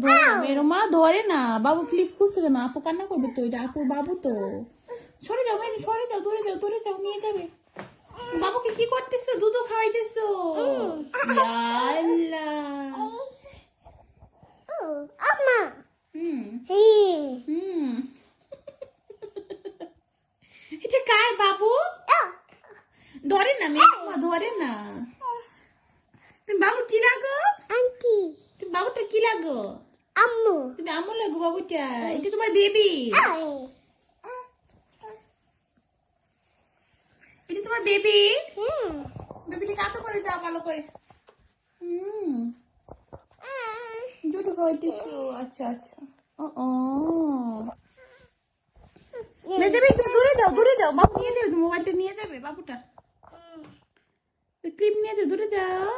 ধরে না মেরো মা, ধরে না। বাবু ক্লিপ খুলছে কেন? আপু কান্না করবে তো, এটা আপুর বাবু তো। সরে যাও মেয়ে, সরে যাও, দূরে যাও, দূরে যাও, নিয়ে যাবে। বাবুকে কি করতেছো? দুধও খাওয়াইতেছো? ইয়া আল্লাহ। হুম হুম। এটা কার বাবু? ধরে না মেয়ে, ধরে না। তুমি বাবু কি লাগো? তুমি বাবুটা কি লাগো? তুমি আম্মু লাগো বাবুটা। এটা তোমার বেবি? এটা তোমার বেবি? বেবিটা কাতো করে দাও ভালো করে। দুধ খাওয়াইতেছো? আচ্ছা আচ্ছা। ও নিয়ে যাবে, একটু দূরে যাও, দূরে যাও। বাবু নিয়ে যাবে, মোবাইলটা নিয়ে যাবে বাবুটা। ক্লিপ নিয়ে যাও, দূরে যাও।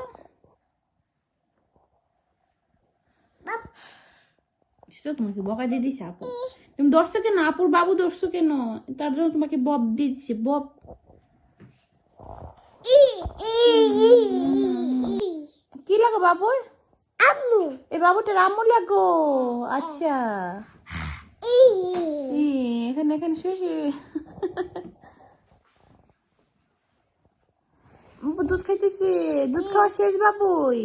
তোমাকে বকা দিয়ে দিছে আপু। তুমি ধরছো কেন? আপুর বাবু ধরছো কেন? তার জন্য তোমাকে বব দিচ্ছে, বব। কি লাগো বাবু? এই বাবুটার আম্মু লাগো? আচ্ছা। এখানে এখানে শুয়ে দুধ খাইতেছে। দুধ খাওয়া শেষ বাবুই?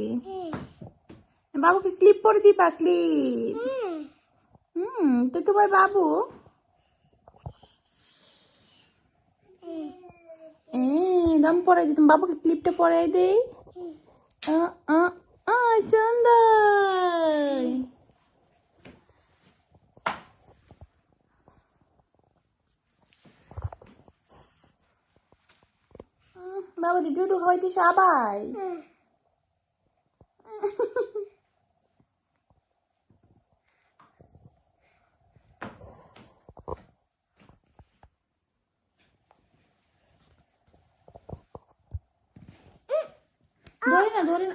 বাবুকে ক্লিপ করে দিবা, ক্লিপ। তো তোমার বাবু। দম পরাই দিই, তুমি বাবুকে ক্লিপটা পরাই দেই। সুন্দর। বাবা দুধ খাওয়াইতেছে আবার? ধরে না, ধরে না।